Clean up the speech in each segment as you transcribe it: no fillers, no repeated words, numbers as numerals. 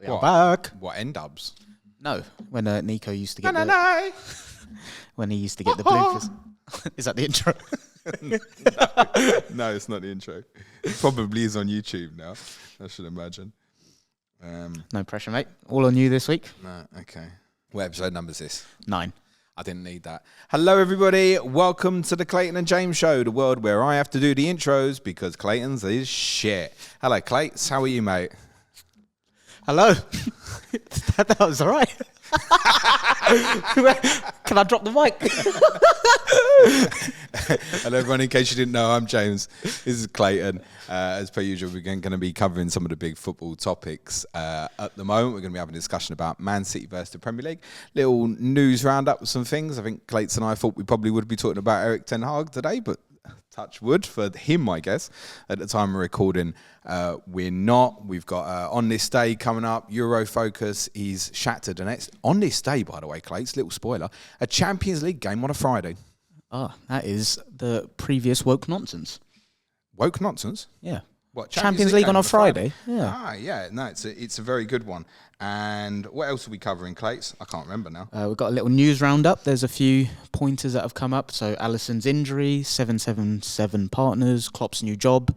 We are back. What, N-dubs? No, when Nico used to get when he used to get the Oh. bloopers. Is that the intro? No, it's not the intro. It probably is on YouTube now, I should imagine. No pressure, mate. All on you this week. No, okay. What episode number is this? 9. I didn't need that. Hello, everybody. Welcome to the Clayton and James Show, the world where I have to do the intros because Clayton's is shit. Hello, Clates. How are you, mate? Hello. that was all right. Can I drop the mic? Hello, everyone. In case you didn't know, I'm James. This is Clayton. As per usual, we're going to be covering some of the big football topics. At the moment, we're going to be having a discussion about Man City versus the Premier League. Little news roundup with some things. I think Clayton and I thought we probably would be talking about Erik ten Hag today, but touch wood for him, I guess. At the time of recording, we're not. We've got On This Day coming up. Euro focus is Shakhtar Donetsk. On this day, by the way, Clayton, little spoiler, a Champions League game on a Friday. Oh, that is the previous woke nonsense. Woke nonsense? Yeah. What, Champions League on a Friday? Yeah. Ah, yeah. No, it's a very good one. And what else are we covering, Clates? I can't remember now. We've got a little news roundup. There's a few pointers that have come up. So Alisson's injury, 777 partners, Klopp's new job.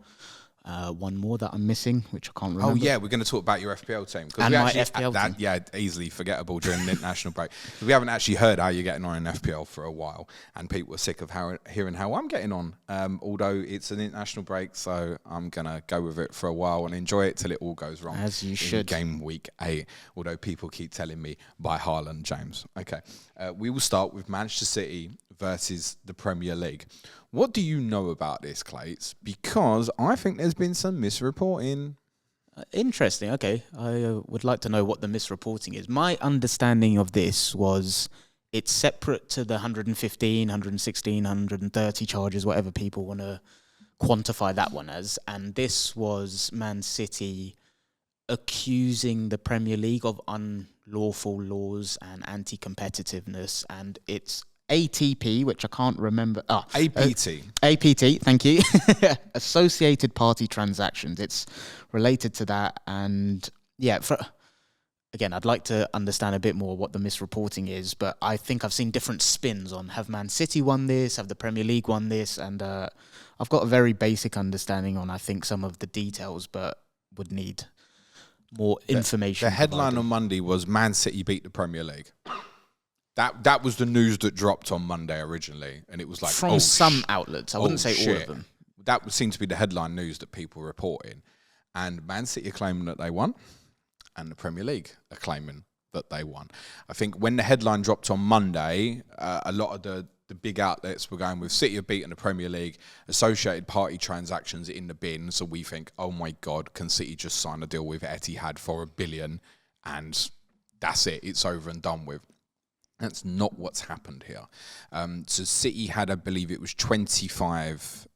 One more that I'm missing, which I can't remember. Oh, yeah, we're going to talk about your FPL team. And my FPL team. Yeah, easily forgettable during the international break. We haven't actually heard how you're getting on in FPL for a while, and people are sick of hearing how I'm getting on, although it's an international break, so I'm going to go with it for a while and enjoy it till it all goes wrong. As you should. Game week 8, although people keep telling me by Haaland, James. Okay, we will start with Manchester City versus the Premier League. What do you know about this, Clates? Because I think there's been some misreporting. Interesting. Okay. I would like to know what the misreporting is. My understanding of this was it's separate to the 115, 116, 130 charges, whatever people want to quantify that one as. And this was Man City accusing the Premier League of unlawful laws and anti-competitiveness. And it's ATP, which I can't remember. APT. APT, thank you. Associated Party Transactions. It's related to that. And yeah, again, I'd like to understand a bit more what the misreporting is, but I think I've seen different spins on have Man City won this, have the Premier League won this, and I've got a very basic understanding on, I think, some of the details, but would need more information. The headline on Monday was Man City beat the Premier League. That was the news that dropped on Monday originally, and it was like from some outlets. I wouldn't say all of them. That would seem to be the headline news that people were reporting, and Man City are claiming that they won, and the Premier League are claiming that they won. I think when the headline dropped on Monday, a lot of the big outlets were going with City have beaten the Premier League, associated party transactions in the bin. So we think, oh my God, can City just sign a deal with Etihad for $1 billion, and that's it. It's over and done with. That's not what's happened here. So City had, I believe it was 25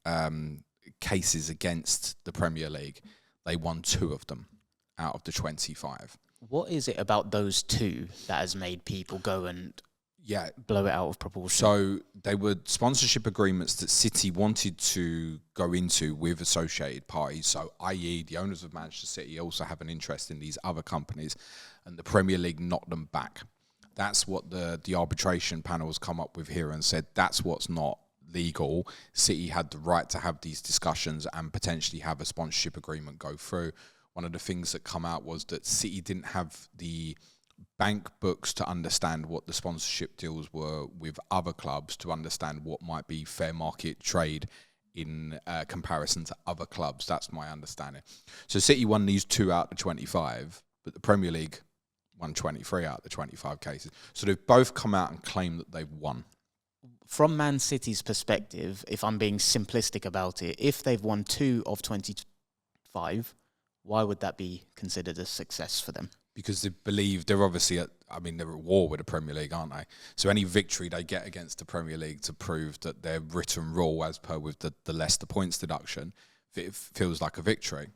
cases against the Premier League. They won 2 of them out of the 25. What is it about those 2 that has made people go and blow it out of proportion? So they were sponsorship agreements that City wanted to go into with associated parties. So i.e. the owners of Manchester City also have an interest in these other companies, and the Premier League knocked them back. That's what the arbitration panel has come up with here and said that's what's not legal. City had the right to have these discussions and potentially have a sponsorship agreement go through. One of the things that come out was that City didn't have the bank books to understand what the sponsorship deals were with other clubs, to understand what might be fair market trade in comparison to other clubs. That's my understanding. So City won these 2 out of 25, but the Premier League won 23 out of the 25 cases. So they've both come out and claimed that they've won. From Man City's perspective, if I'm being simplistic about it, if they've won 2 of 25, why would that be considered a success for them? Because they believe they're obviously they're at war with the Premier League, aren't they? So any victory they get against the Premier League to prove that their written rule, as per with the Leicester points deduction, it feels like a victory.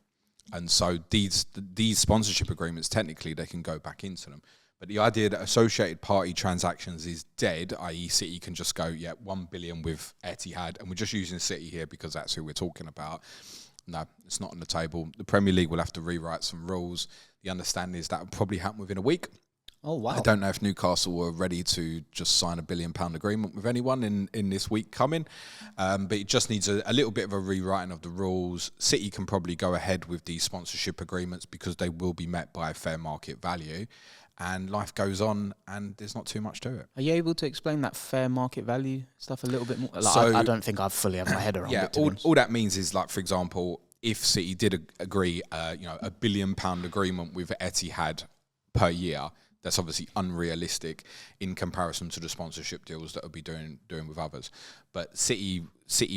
And so these sponsorship agreements, technically, they can go back into them. But the idea that associated party transactions is dead, i.e. City can just go, $1 billion with Etihad, and we're just using City here because that's who we're talking about. No, it's not on the table. The Premier League will have to rewrite some rules. The understanding is that will probably happen within a week. Oh, wow. I don't know if Newcastle were ready to just sign £1 billion agreement with anyone in this week coming. But it just needs a little bit of a rewriting of the rules. City can probably go ahead with these sponsorship agreements because they will be met by fair market value. And life goes on, and there's not too much to it. Are you able to explain that fair market value stuff a little bit more? Like, So, I don't think I fully have my head around it. All that means is, like, for example, if City did agree, £1 billion agreement with Etihad per year, that's obviously unrealistic in comparison to the sponsorship deals that will be doing with others. But City,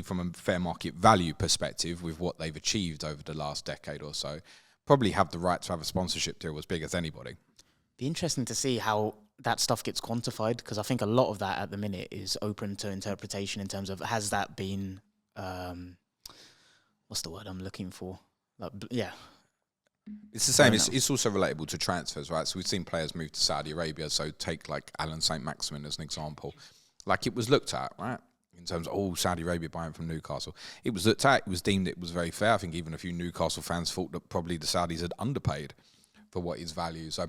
from a fair market value perspective, with what they've achieved over the last decade or so, probably have the right to have a sponsorship deal as big as anybody. Be interesting to see how that stuff gets quantified, because I think a lot of that at the minute is open to interpretation in terms of, has that been, what's the word I'm looking for? It's the same. It's also relatable to transfers, right? So we've seen players move to Saudi Arabia. So take like Alan St. Maximin as an example. Like, it was looked at, right? In terms of, Saudi Arabia buying from Newcastle. It was looked at, it was deemed it was very fair. I think even a few Newcastle fans thought that probably the Saudis had underpaid for what his value. So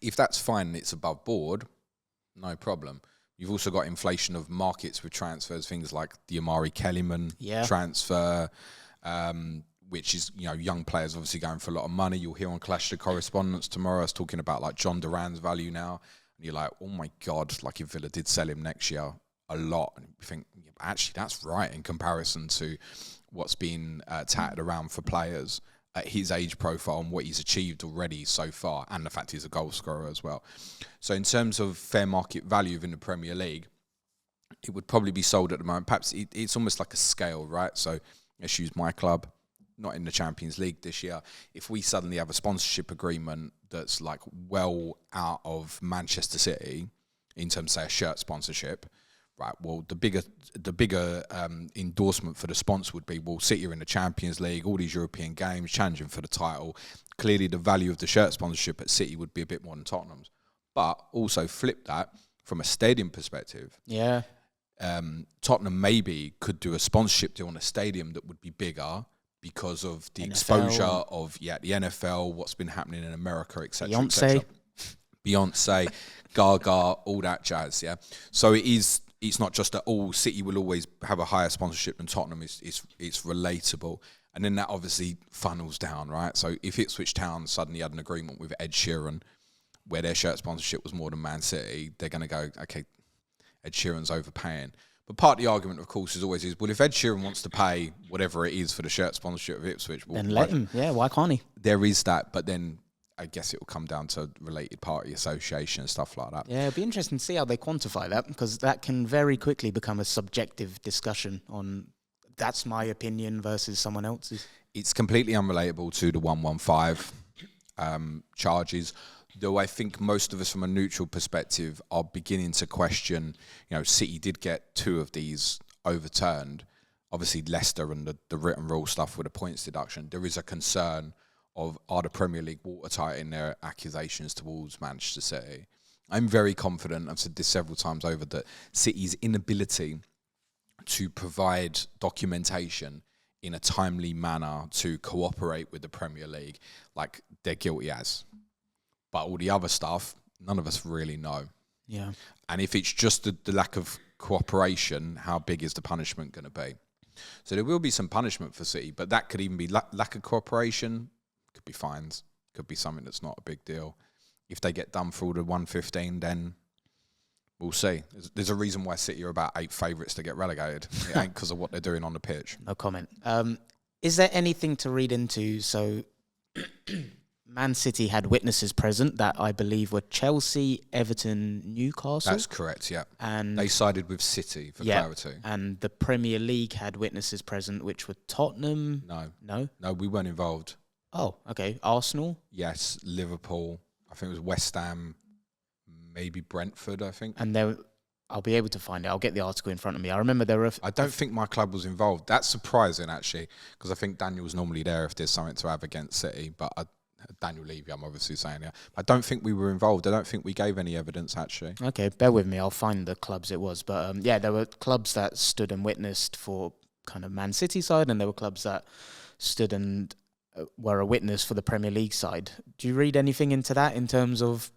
if that's fine and it's above board, no problem. You've also got inflation of markets with transfers, things like the Amari Kellyman transfer, which is, young players obviously going for a lot of money. You'll hear on Clash the Correspondents tomorrow us talking about like John Duran's value now. And you're like, oh my God, like if Villa did sell him next year, a lot. And you think, actually, that's right in comparison to what's been tatted around for players at his age profile and what he's achieved already so far, and the fact he's a goal scorer as well. So in terms of fair market value within the Premier League, it would probably be sold at the moment. Perhaps it's almost like a scale, right? So let's use my club, not in the Champions League this year. If we suddenly have a sponsorship agreement that's like well out of Manchester City in terms of, say, a shirt sponsorship, right, well, the bigger endorsement for the sponsor would be, well, City are in the Champions League, all these European games, challenging for the title. Clearly, the value of the shirt sponsorship at City would be a bit more than Tottenham's. But also flip that from a stadium perspective. Yeah. Tottenham maybe could do a sponsorship deal on a stadium that would be bigger because of the NFL. exposure of the NFL, what's been happening in America, etc. Beyonce, Gaga, all that jazz. Yeah. So it's not just that all City will always have a higher sponsorship than Tottenham. It's relatable. And then that obviously funnels down, right? So if Ipswich Town suddenly had an agreement with Ed Sheeran where their shirt sponsorship was more than Man City, they're going to go, okay, Ed Sheeran's overpaying. But part of the argument, of course, well, if Ed Sheeran wants to pay whatever it is for the shirt sponsorship of Ipswich, well, then let him. Yeah, why can't he? There is that, but then I guess it will come down to related party association and stuff like that. Yeah, it'd be interesting to see how they quantify that, because that can very quickly become a subjective discussion on, that's my opinion versus someone else's. It's completely unrelatable to the 115 charges, though I think most of us from a neutral perspective are beginning to question, City did get 2 of these overturned. Obviously, Leicester and the written rule stuff with a points deduction. There is a concern of, are the Premier League watertight in their accusations towards Manchester City? I'm very confident, I've said this several times over, that City's inability to provide documentation in a timely manner to cooperate with the Premier League, like, they're guilty as. But all the other stuff, none of us really know. Yeah. And if it's just the lack of cooperation, how big is the punishment going to be? So there will be some punishment for City, but that could even be lack of cooperation. Could be fines, could be something that's not a big deal. If they get done for all the 115, then we'll see. There's a reason why City are about 8 favourites to get relegated. It ain't because of what they're doing on the pitch. No comment. Is there anything to read into? So Man City had witnesses present that I believe were Chelsea, Everton, Newcastle. That's correct, yeah. And they sided with City, for clarity. And the Premier League had witnesses present, which were Tottenham. No, we weren't involved. Oh, okay. Arsenal? Yes. Liverpool. I think it was West Ham. Maybe Brentford, I think. And I'll be able to find it. I'll get the article in front of me. I remember there were... I don't think my club was involved. That's surprising, actually, because I think Daniel's normally there if there's something to have against City. But Daniel Levy, I'm obviously saying, yeah. I don't think we were involved. I don't think we gave any evidence, actually. Okay, bear with me. I'll find the clubs it was. But, there were clubs that stood and witnessed for kind of Man City side, and there were clubs that stood and were a witness for the Premier League side. Do you read anything into that in terms of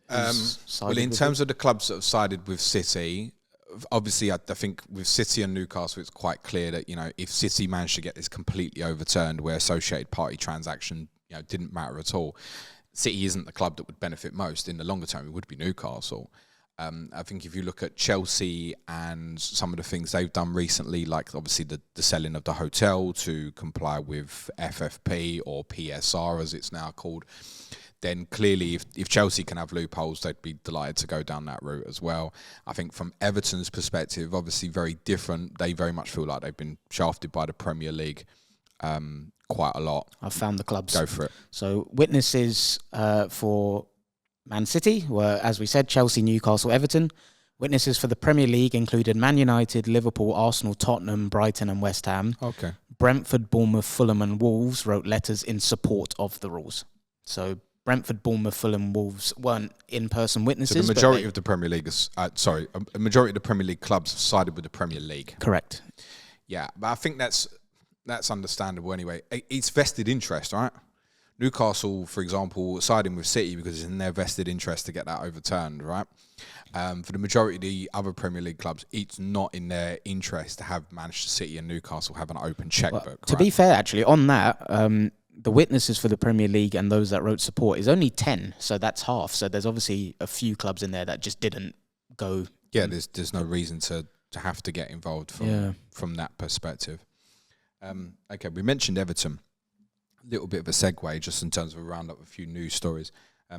well, in terms of the clubs that have sided with City, obviously I think with City and Newcastle, it's quite clear that, you know, if City managed to get this completely overturned where associated party transaction, you know, didn't matter at all, City isn't the club that would benefit most. In the longer term, it would be Newcastle. I think if you look at Chelsea and some of the things they've done recently, like obviously the selling of the hotel to comply with FFP or PSR as it's now called, then clearly if Chelsea can have loopholes, they'd be delighted to go down that route as well. I think from Everton's perspective, obviously very different. They very much feel like they've been shafted by the Premier League quite a lot. I've found the clubs. Go for it. So witnesses for Man City were, as we said, Chelsea, Newcastle, Everton. Witnesses for the Premier League included Man United, Liverpool, Arsenal, Tottenham, Brighton and West Ham. Okay. Brentford, Bournemouth, Fulham and Wolves wrote letters in support of the rules. So Brentford, Bournemouth, Fulham, Wolves weren't in-person witnesses. So the majority of the Premier League a majority of the Premier League clubs have sided with the Premier League. Correct. Yeah, but I think that's understandable anyway. It's vested interest, right? Newcastle, for example, siding with City because it's in their vested interest to get that overturned, right? For the majority of the other Premier League clubs, it's not in their interest to have Manchester City and Newcastle have an open checkbook. Well, to be fair, actually, on that, the witnesses for the Premier League and those that wrote support is only 10, so that's half. So there's obviously a few clubs in there that just didn't go. Yeah, there's no reason to have to get involved from that perspective. Okay, we mentioned Everton. A little bit of a segue just in terms of a roundup of a few news stories.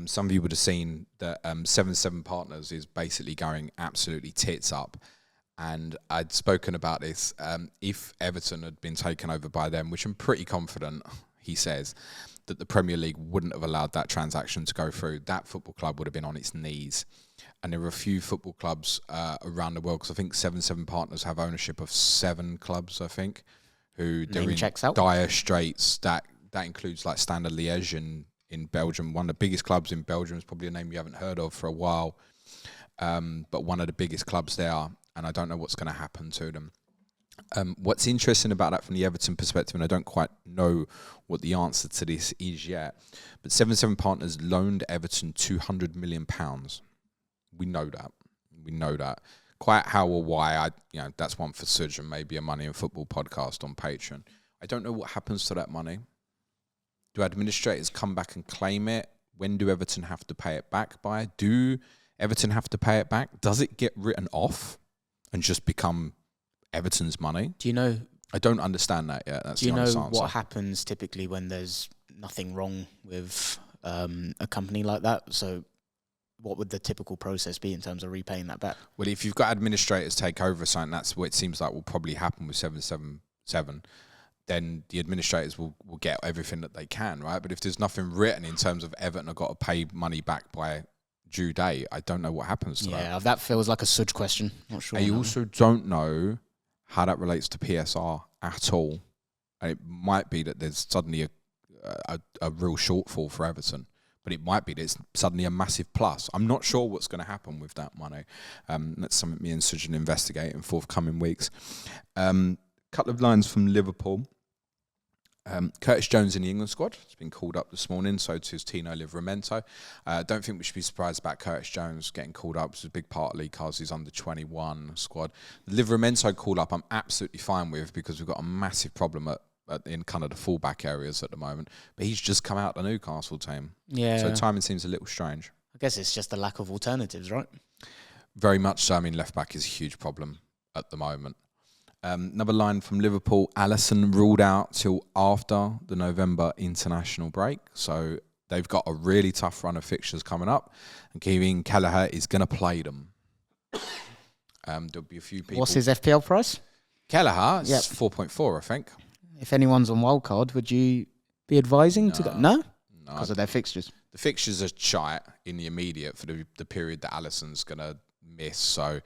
Some of you would have seen that 7-7 Partners is basically going absolutely tits up. And I'd spoken about this. If Everton had been taken over by them, which I'm pretty confident, he says, that the Premier League wouldn't have allowed that transaction to go through, that football club would have been on its knees. And there are a few football clubs around the world, because I think 7-7 Partners have ownership of 7 clubs, I think, who they're in dire straits. That includes like Standard Liège in Belgium. One of the biggest clubs in Belgium is probably a name you haven't heard of for a while, but one of the biggest clubs there, and I don't know what's going to happen to them. What's interesting about that from the Everton perspective, and I don't quite know what the answer to this is yet, but 7-7 Partners loaned Everton £200 million. We know that. Quite how or why, that's one for Suj and maybe a Money in Football podcast on Patreon. I don't know what happens to that money. Do administrators come back and claim it? When do Everton have to pay it back by? Do Everton have to pay it back? Does it get written off and just become Everton's money? Do you know? I don't understand that yet. That's do you the honest know answer. What happens typically when there's nothing wrong with a company like that? So what would the typical process be in terms of repaying that back? Well, if you've got administrators take over something, that's what it seems like will probably happen with 777. Then the administrators will get everything that they can, right? But if there's nothing written in terms of Everton have got to pay money back by due date, I don't know what happens to that. Yeah, that feels like a Suj question. Not sure. And you also don't know how that relates to PSR at all. And it might be that there's suddenly a real shortfall for Everton, but it might be that it's suddenly a massive plus. I'm not sure what's going to happen with that money. That's something me and Suj investigate in forthcoming weeks. Couple of lines from Liverpool. Curtis Jones in the England squad has been called up this morning, so too is Tino Livramento. Don't think we should be surprised about Curtis Jones getting called up. It's a big part of Lee Carsley's under-21 squad. The Livramento call-up I'm absolutely fine with because we've got a massive problem in kind of the fullback areas at the moment. But he's just come out the Newcastle team. Yeah. So timing seems a little strange. I guess it's just the lack of alternatives, right? Very much so. I mean, left-back is a huge problem at the moment. Another line from Liverpool, Alisson ruled out till after the November international break. So they've got a really tough run of fixtures coming up. And Kevin Kelleher is going to play them. There'll be a few people. What's his FPL price? Kelleher is 4.4, I think. If anyone's on wildcard, would you be advising to go? No? Because of their fixtures. The fixtures are shite in the immediate for the period that Alisson's going to miss. So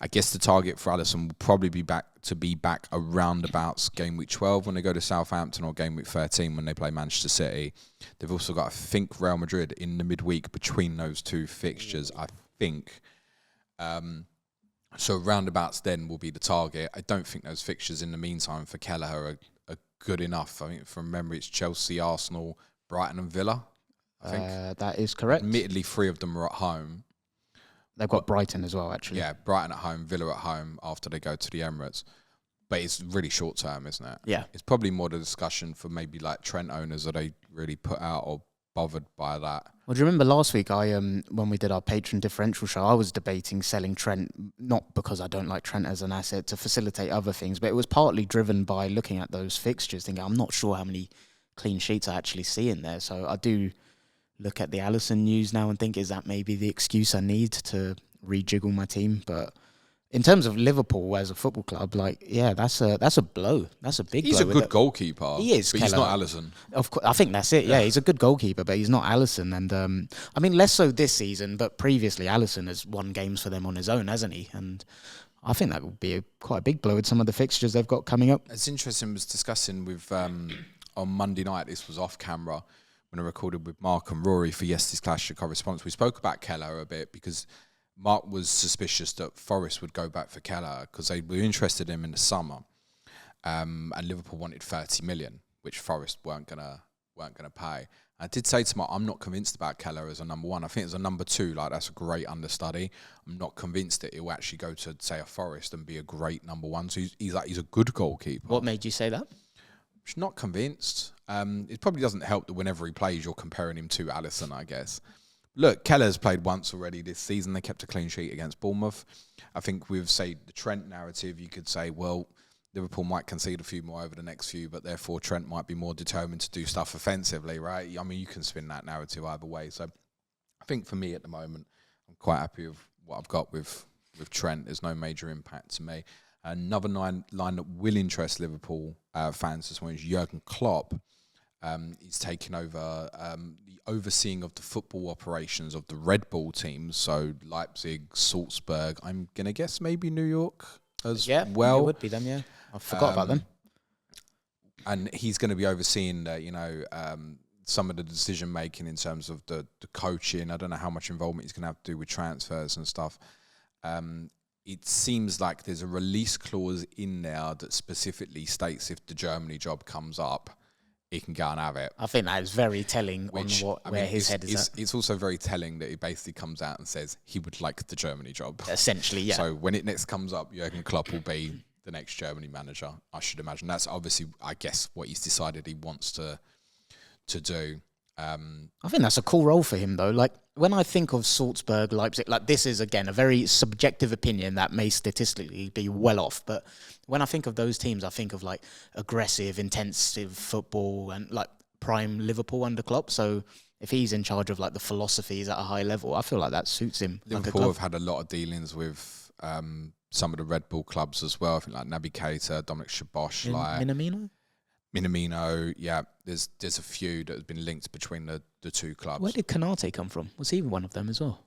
I guess the target for Alisson will probably be back around about game week 12 when they go to Southampton, or game week 13 when they play Manchester City. They've also got, I think, Real Madrid in the midweek between those two fixtures, I think. So roundabouts then will be the target. I don't think those fixtures in the meantime for Kelleher are good enough. I think from memory, it's Chelsea, Arsenal, Brighton and Villa, I think. That is correct. Admittedly, 3 of them are at home. They've got Brighton as well, actually. Yeah, Brighton at home, Villa at home after they go to the Emirates. But it's really short term, isn't it? Yeah. It's probably more the discussion for maybe like Trent owners. Are they really put out or bothered by that? Well, do you remember last week when we did our patron differential show, I was debating selling Trent, not because I don't like Trent as an asset, to facilitate other things, but it was partly driven by looking at those fixtures, thinking I'm not sure how many clean sheets I actually see in there. So I do look at the Alisson news now and think, is that maybe the excuse I need to rejiggle my team? But in terms of Liverpool as a football club, like, yeah, that's a blow. That's a big blow. He's a good goalkeeper. He is, but he's not Alisson. Of course, I think that's it. Yeah, he's a good goalkeeper, but he's not Alisson. And I mean, less so this season, but previously Alisson has won games for them on his own, hasn't he? And I think that would be quite a big blow with some of the fixtures they've got coming up. It's interesting. I was discussing with on Monday night. This was off camera when I recorded with Mark and Rory for yesterday's Clash of Correspondents. We spoke about Keller a bit because Mark was suspicious that Forest would go back for Keller because they were interested in him in the summer, and Liverpool wanted 30 million, which Forest weren't gonna pay. I did say to Mark, I'm not convinced about Keller as a number 1. I think as a number 2, like that's a great understudy. I'm not convinced that he'll actually go to say a Forest and be a great number 1. So he's a good goalkeeper. What made you say that? I'm not convinced. It probably doesn't help that whenever he plays, you're comparing him to Alisson, I guess. Look, Keller's played once already this season. They kept a clean sheet against Bournemouth. I think with, say, the Trent narrative, you could say, well, Liverpool might concede a few more over the next few, but therefore Trent might be more determined to do stuff offensively, right? I mean, you can spin that narrative either way. So I think for me at the moment, I'm quite happy with what I've got with Trent. There's no major impact to me. Another line that will interest Liverpool fans this morning is Jurgen Klopp. He's taken over the overseeing of the football operations of the Red Bull teams, so Leipzig, Salzburg, I'm going to guess maybe New York as well. Yeah, it would be them, yeah. I forgot about them. And he's going to be overseeing, some of the decision-making in terms of the coaching. I don't know how much involvement he's going to have to do with transfers and stuff. It seems like there's a release clause in there that specifically states if the Germany job comes up, he can go and have it. I think that is very telling where his head is at. It's also very telling that he basically comes out and says he would like the Germany job. Essentially, yeah. So when it next comes up, Jurgen Klopp will be the next Germany manager, I should imagine. That's obviously, I guess, what he's decided he wants to do. I think that's a cool role for him, though. Like, when I think of Salzburg, Leipzig, like, this is, again, a very subjective opinion that may statistically be well off, but when I think of those teams, I think of, like, aggressive, intensive football and, like, prime Liverpool under Klopp. So if he's in charge of, like, the philosophies at a high level, I feel like that suits him. Liverpool have had a lot of dealings with some of the Red Bull clubs as well. I think, like, Naby Keita, Dominic Szoboszlai. Minamino, yeah. There's a few that have been linked between the two clubs. Where did Konate come from? Was he one of them as well?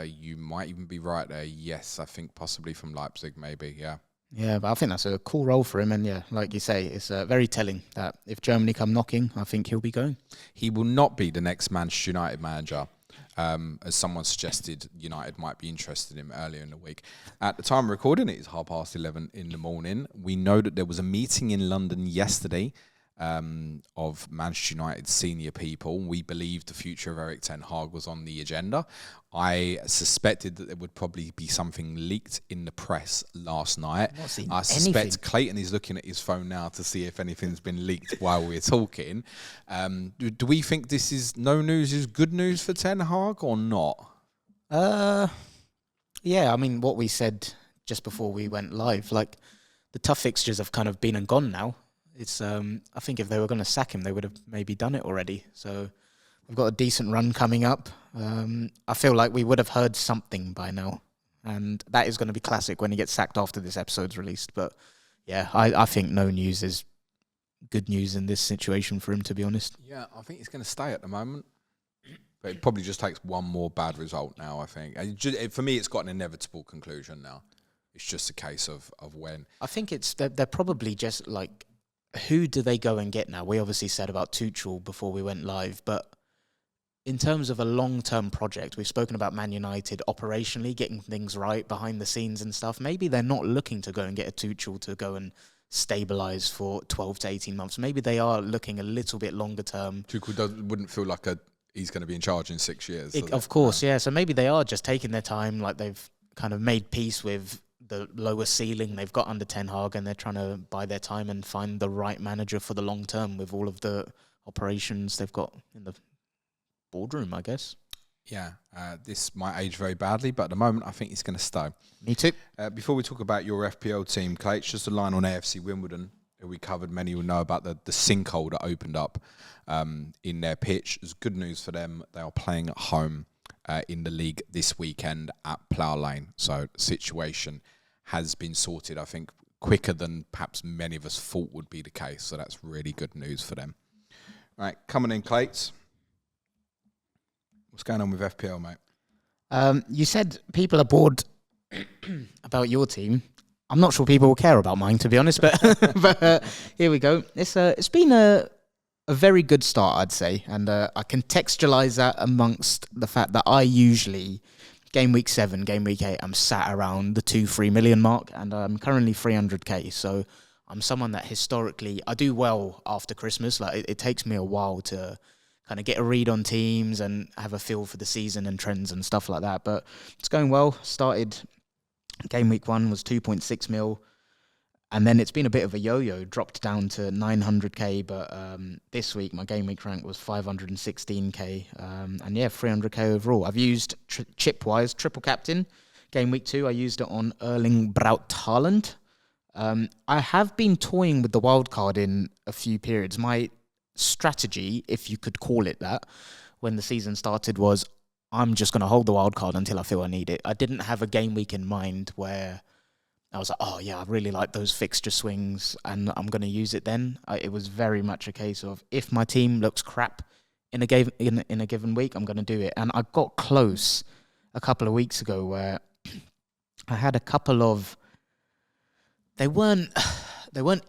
You might even be right there. Yes, I think possibly from Leipzig, maybe, yeah. Yeah, but I think that's a cool role for him. And yeah, like you say, it's very telling that if Germany come knocking, I think he'll be going. He will not be the next Manchester United manager. As someone suggested, United might be interested in him earlier in the week. At the time of recording, it is 11:30 in the morning. We know that there was a meeting in London yesterday of Manchester United senior people. We believe the future of Erik ten Hag was on the agenda. I suspected that there would probably be something leaked in the press last night. I suspect Clayton is looking at his phone now to see if anything's been leaked while we're talking. Do we think this is no news is good news for Ten Hag or not? Yeah, I mean, what we said just before we went live, like, the tough fixtures have kind of been and gone now. It's I think if they were going to sack him, they would have maybe done it already. So we've got a decent run coming up. I feel like we would have heard something by now. And that is going to be classic when he gets sacked after this episode's released. But yeah, I think no news is good news in this situation for him, to be honest. Yeah, I think he's going to stay at the moment. But it probably just takes one more bad result now, I think. For me, it's got an inevitable conclusion now. It's just a case of when. I think they're probably just like, who do they go and get now? We obviously said about Tuchel before we went live, but in terms of a long-term project, we've spoken about Man United operationally getting things right behind the scenes and stuff. Maybe they're not looking to go and get a Tuchel to go and stabilise for 12 to 18 months. Maybe they are looking a little bit longer term. Tuchel wouldn't feel like he's going to be in charge in 6 years. Of course, yeah. So maybe they are just taking their time, like they've kind of made peace with the lower ceiling they've got under Ten Hag, and they're trying to buy their time and find the right manager for the long term with all of the operations they've got in the boardroom, I guess. Yeah, this might age very badly, but at the moment, I think he's going to stay. Me too. Before we talk about your FPL team, Clay, it's just a line on AFC Wimbledon, who we covered. Many will know about the sinkhole that opened up in their pitch. It's good news for them. They are playing at home in the league this weekend at Plough Lane. So the situation has been sorted, I think, quicker than perhaps many of us thought would be the case. So that's really good news for them. All right, coming in, Clates. What's going on with FPL, mate? You said people are bored about your team. I'm not sure people will care about mine, to be honest, but here we go. It's been a very good start, I'd say, and I contextualise that amongst the fact that I usually, game week 7, game week 8, I'm sat around the 2-3 million mark, and I'm currently 300k, so I'm someone that historically, I do well after Christmas. Like it takes me a while to kind of get a read on teams and have a feel for the season and trends and stuff like that. But it's going well. Started game week 1 was 2.6 mil. And then it's been a bit of a yo-yo, dropped down to 900k. But this week, my game week rank was 516k. And yeah, 300k overall. I've used chip-wise, triple captain. Game week 2, I used it on Erling Braut Haaland. I have been toying with the wild card in a few periods. My strategy, if you could call it that, when the season started was I'm just going to hold the wild card until I feel I need it. I didn't have a game week in mind where I was like, oh yeah, I really like those fixture swings and I'm going to use it then. It was very much a case of if my team looks crap in a given week, I'm going to do it. And I got close a couple of weeks ago where I had a couple of, they weren't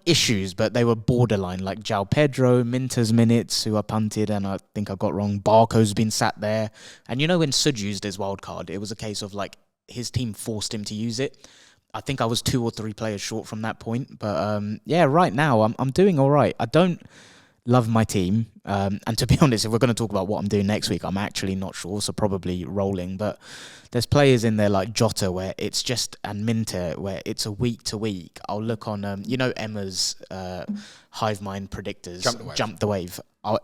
issues, but they were borderline, like João Pedro, Minter's minutes, who I punted, and I think I got wrong. Barco's been sat there. And when Sud used his wild card, it was a case of like his team forced him to use it. I think I was 2 or 3 players short from that point. But yeah, right now I'm doing all right. I don't love my team. And to be honest, if we're going to talk about what I'm doing next week, I'm actually not sure, so probably rolling. But there's players in there like Jota where it's just, and Minter, where it's a week to week. I'll look on, Emma's Hive Mind predictors, Jump the Wave.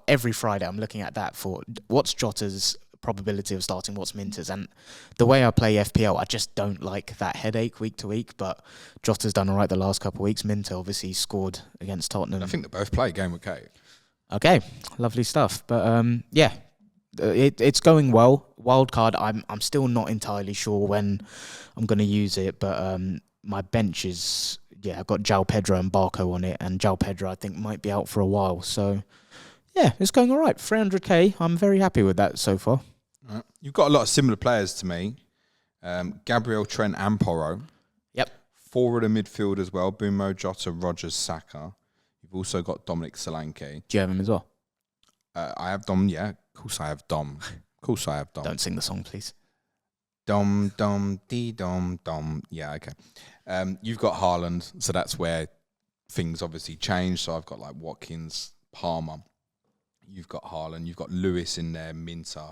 Every Friday I'm looking at that for what's Jota's probability of starting, what's Minter's. And the way I play FPL, I just don't like that headache week to week. But Jota's done all right the last couple of weeks. Minter obviously scored against Tottenham. I think they both play game with Kate. Okay, lovely stuff. But yeah, it's going well. Wildcard, I'm still not entirely sure when I'm going to use it, but my bench is, I've got João Pedro and Barco on it, and João Pedro I think might be out for a while. So yeah, it's going all right. 300k, I'm very happy with that so far. You've got a lot of similar players to me. Gabriel, Trent and Porro. Yep. 4 of the midfield as well. Bumo, Jota, Rogers, Saka. You've also got Dominic Solanke. Do you have him as well? I have Dom, yeah. Of course I have Dom. Don't sing the song, please. Dom, dee, dom. Yeah, okay. You've got Haaland, so that's where things obviously change. So I've got like Watkins, Palmer. You've got Haaland. You've got Lewis in there, Minter,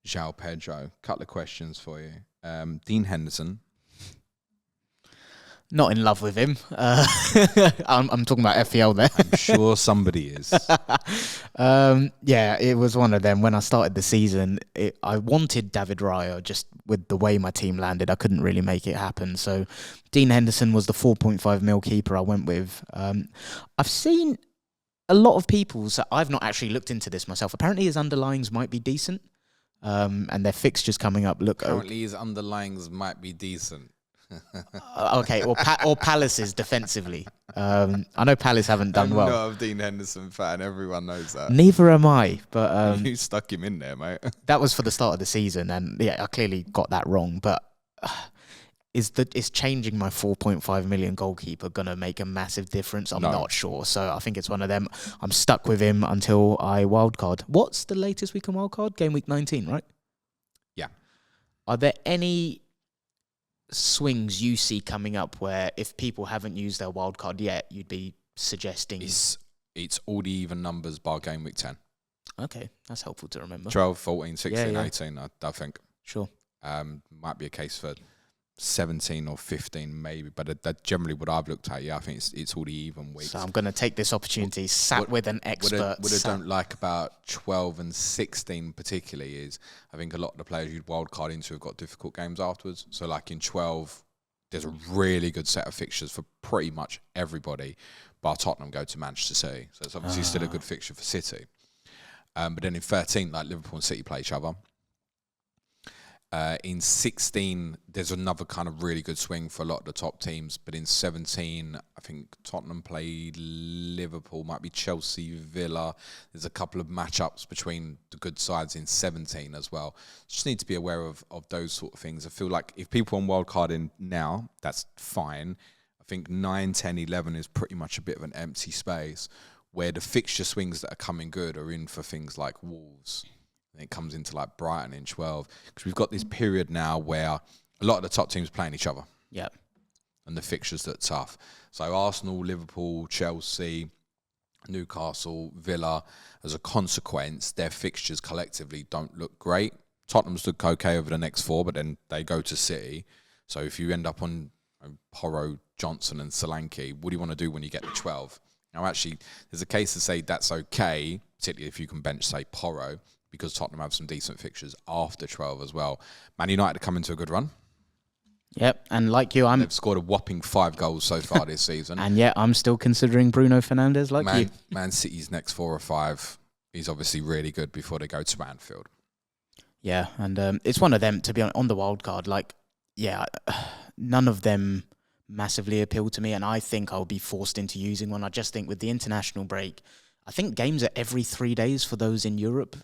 João Pedro. Couple of questions for you. Dean Henderson. Not in love with him. I'm talking about FPL there. I'm sure somebody is. Yeah, it was one of them. When I started the season, I wanted David Raya, just with the way my team landed. I couldn't really make it happen. So Dean Henderson was the 4.5 mil keeper I went with. I've seen a lot of people, so I've not actually looked into this myself. Apparently his underlyings might be decent. And their fixtures coming up look... Currently his underlyings might be decent. Okay, or Palace's defensively. I know Palace haven't done well. I'm not a Dean Henderson fan. Everyone knows that. Neither am I. But you stuck him in there, mate. That was for the start of the season, and yeah, I clearly got that wrong. But is changing my 4.5 million goalkeeper gonna make a massive difference? I'm not sure. So I think it's one of them. I'm stuck with him until I wildcard. What's the latest we can wildcard? Game week 19, right? Yeah. Are there any swings you see coming up where if people haven't used their wild card yet, you'd be suggesting? It's all the even numbers bar game week 10. Okay, that's helpful to remember. 12, 14, 16, Yeah. 18, I think. Sure. Might be a case for 17 or 15 maybe, but that generally what I've looked at. I think it's all the even weeks. So I'm going to take this opportunity, with an expert. What I don't like about 12 and 16 particularly is I think a lot of the players you'd wildcard into have got difficult games afterwards. So like in 12, there's a really good set of fixtures for pretty much everybody, bar Tottenham go to Manchester City. So it's obviously still a good fixture for City. But then in 13, like Liverpool and City play each other. In 16, there's another kind of really good swing for a lot of the top teams. But in 17, I think Tottenham played Liverpool, might be Chelsea, Villa. There's a couple of matchups between the good sides in 17 as well. Just need to be aware of those sort of things. I feel like if people on wildcarding now, that's fine. I think 9, 10, 11 is pretty much a bit of an empty space where the fixture swings that are coming good are in for things like Wolves. It comes into like Brighton in 12 because we've got this period now where a lot of the top teams playing each other. Yeah. And the fixtures that are tough. So Arsenal, Liverpool, Chelsea, Newcastle, Villa, as a consequence, their fixtures collectively don't look great. Tottenham's look okay over the next 4, but then they go to City. So if you end up on Porro, Johnson and Solanke, what do you want to do when you get to 12? Now, actually, there's a case to say that's okay, particularly if you can bench, say, Porro, because Tottenham have some decent fixtures after 12 as well. Man United are coming to a good run. Yep, and like you, they've scored a whopping 5 goals so far this season. And yet I'm still considering Bruno Fernandes like you. Man City's next 4 or 5 is obviously really good before they go to Anfield. Yeah, and it's one of them, to be on the wild card, like, yeah, none of them massively appeal to me, and I think I'll be forced into using one. I just think with the international break, I think games are every 3 days for those in Europe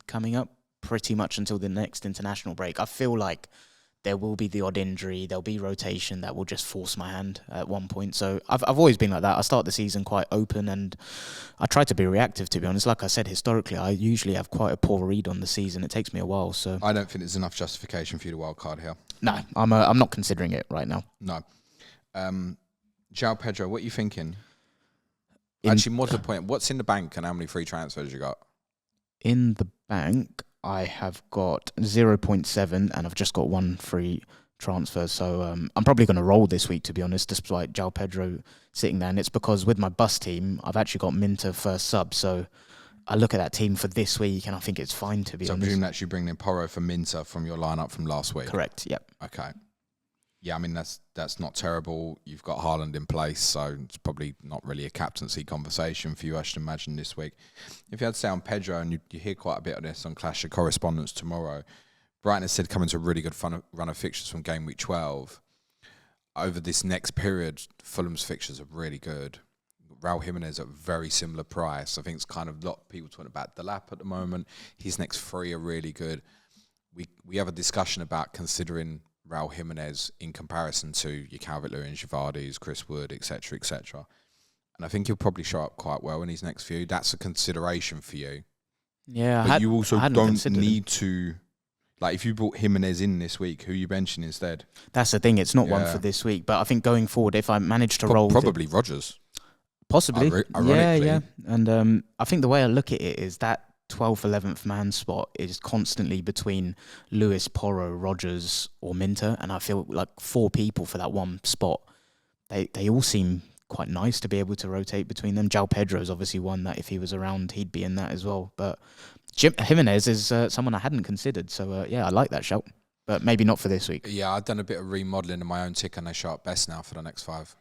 coming up pretty much until the next international break. I feel like there will be the odd injury, there'll be rotation that will just force my hand at one point. So I've always been like that. I start the season quite open and I try to be reactive, to be honest. Like I said, historically, I usually have quite a poor read on the season. It takes me a while. So I don't think there's enough justification for you to wild card here. No, I'm not considering it right now. No. João Pedro, what are you thinking? Actually, what's the point? What's in the bank and how many free transfers you got? In the bank, I have got 0.7 and I've just got 1 free transfer. So I'm probably going to roll this week, to be honest, despite João Pedro sitting there. And it's because with my bus team, I've actually got Minter first sub. So I look at that team for this week and I think it's fine, to be honest. So I presume that you bring in Porro for Minter from your lineup from last week? Correct, yep. Okay. Yeah, I mean, that's not terrible. You've got Haaland in place, so it's probably not really a captaincy conversation for you, I should imagine, this week. If you had to say on Pedro, and you hear quite a bit of this on Clash of Correspondents tomorrow, Brighton has said coming to a really good run of fixtures from game week 12. Over this next period, Fulham's fixtures are really good. Raul Jimenez at a very similar price. I think it's kind of a lot of people talking about Delap at the moment. His next 3 are really good. We have a discussion about considering Raul Jimenez in comparison to your Calvert-Lewin, Givardi's, Chris Wood, etc., etc. And I think he'll probably show up quite well in his next few. That's a consideration for you. Yeah, but you also don't need to, like, if you brought Jimenez in this week, who are you benching instead? That's the thing. It's not one for this week. But I think going forward, if I manage to roll, probably Rodgers. Possibly, ironically. Yeah. And I think the way I look at it is that 12th, 11th man spot is constantly between Lewis, Porro, Rodgers or Minter, and I feel like 4 people for that one spot. They all seem quite nice to be able to rotate between them. João Pedro is obviously one that if he was around, he'd be in that as well. But Jimenez is someone I hadn't considered, so yeah, I like that shout, but maybe not for this week. Yeah, I've done a bit of remodelling in my own tick, and they show up best now for the next 5.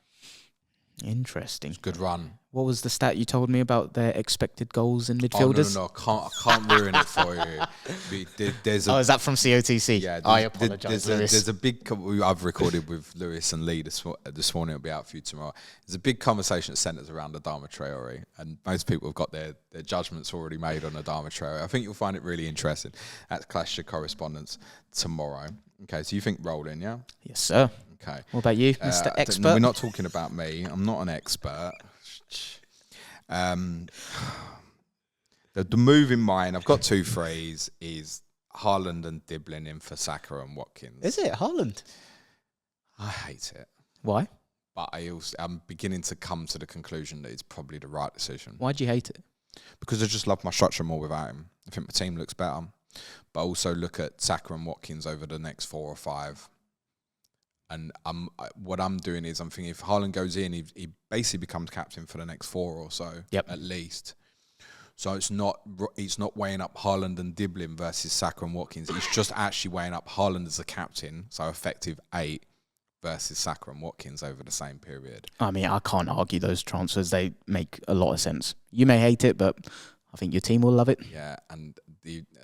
Interesting. It's a good run. What was the stat you told me about their expected goals in midfielders? No, I can't ruin it for you. Is that from COTC? Yeah, I apologise, there's a big... I've recorded with Lewis and Lee this morning. It'll be out for you tomorrow. There's a big conversation that centres around Adama Traore, and most people have got their judgments already made on Adama Traore. I think you'll find it really interesting at Clash of Correspondents tomorrow. Okay, so you think rolling, yeah? Yes, sir. Okay. What about you, Mr. Expert? We're not talking about me. I'm not an expert. The move in mine, I've got 2 threes, is Haaland and Diblin in for Saka and Watkins. Is it Haaland? I hate it. Why? But I'm beginning to come to the conclusion that it's probably the right decision. Why do you hate it? Because I just love my structure more without him. I think my team looks better. But also look at Saka and Watkins over the next 4 or 5. And what I'm doing is I'm thinking if Haaland goes in, he basically becomes captain for the next 4 or so, at least. So it's not weighing up Haaland and Diblin versus Saka and Watkins. It's just actually weighing up Haaland as a captain, so effective 8, versus Saka and Watkins over the same period. I mean, I can't argue those transfers. They make a lot of sense. You may hate it, but I think your team will love it. Yeah, and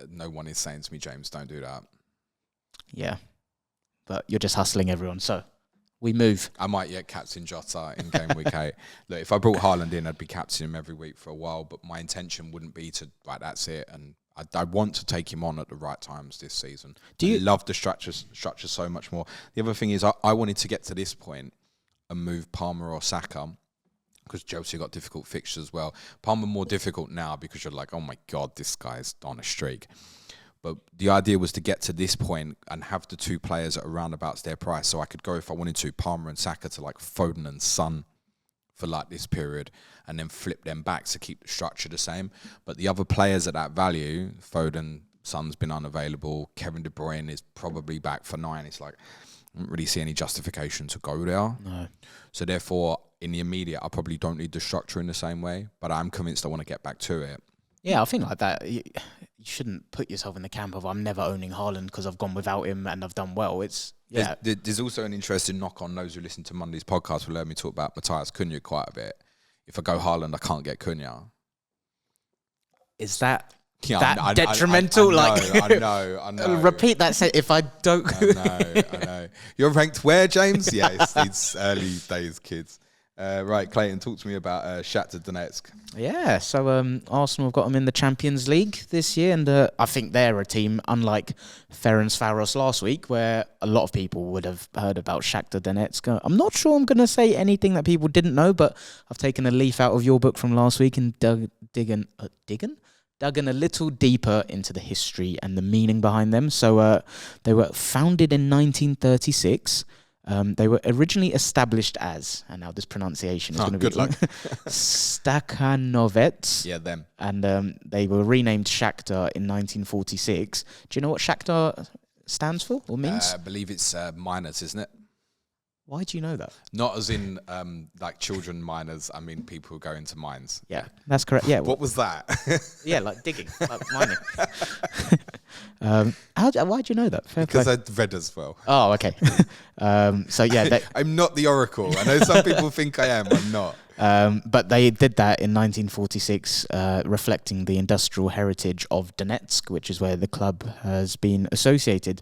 no one is saying to me, James, don't do that. Yeah, but you're just hustling everyone, so we move. I might captain Jota in game week 8. Look, if I brought Haaland in, I'd be captaining him every week for a while, but my intention wouldn't be to, that's it, and I want to take him on at the right times this season. I love the structure so much more. The other thing is I wanted to get to this point and move Palmer or Saka because Chelsea got difficult fixtures as well. Palmer more difficult now because you're like, oh my God, this guy's on a streak. But the idea was to get to this point and have the 2 players at around about their price. So I could go, if I wanted to, Palmer and Saka to like Foden and Son for like this period and then flip them back to keep the structure the same. But the other players at that value, Foden, Son's been unavailable. Kevin De Bruyne is probably back for 9. It's like, I don't really see any justification to go there. No. So therefore, in the immediate, I probably don't need the structure in the same way, but I'm convinced I want to get back to it. Yeah, I think like that. You shouldn't put yourself in the camp of I'm never owning Haaland because I've gone without him and I've done well. There's also an interesting knock on those who listen to Monday's podcast will let me talk about Matthias Cunha quite a bit. If I go Haaland, I can't get Cunha. Is that detrimental? I know. Repeat that sentence. If I don't... I know. You're ranked where, James? Yeah, it's early days, kids. Right, Clayton, talk to me about Shakhtar Donetsk. Yeah, so Arsenal have got them in the Champions League this year, and I think they're a team, unlike Ferencvaros last week, where a lot of people would have heard about Shakhtar Donetsk. I'm not sure I'm going to say anything that people didn't know, but I've taken a leaf out of your book from last week and dug in a little deeper into the history and the meaning behind them. So they were founded in 1936. They were originally established as, and now this pronunciation is going to be... Good luck. Stakhanovets. Yeah, them. And they were renamed Shakhtar in 1946. Do you know what Shakhtar stands for or means? I believe it's miners, isn't it? Why do you know that? Not as in like children miners. I mean people who go into mines. Yeah, that's correct. Yeah. What was that? Yeah, like digging, like mining. Why do you know that? Because I read as well. Oh, okay. So yeah, I'm not the oracle. I know some people think I am. I'm not. But they did that in 1946, reflecting the industrial heritage of Donetsk, which is where the club has been associated.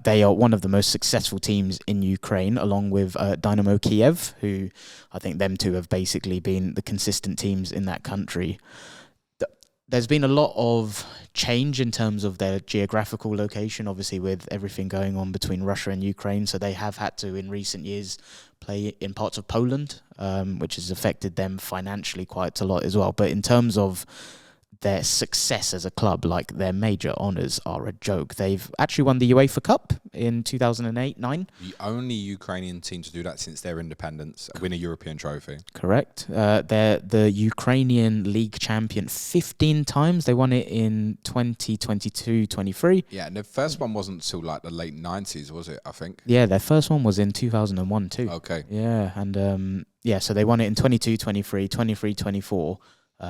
They are one of the most successful teams in Ukraine, along with Dynamo Kiev, who I think them two have basically been the consistent teams in that country. There's been a lot of change in terms of their geographical location, obviously with everything going on between Russia and Ukraine. So they have had to, in recent years, play in parts of Poland, which has affected them financially quite a lot as well. But in terms of their success as a club, like their major honours are a joke. They've actually won the UEFA Cup in 2008-9. The only Ukrainian team to do that since their independence, win a European trophy. Correct. They're the Ukrainian league champion 15 times. They won it in 2022-23. Yeah, and the first one wasn't until like the late 90s, was it, I think? Yeah, their first one was in 2001 too. Okay. Yeah, and so they won it in 22-23, 23-24.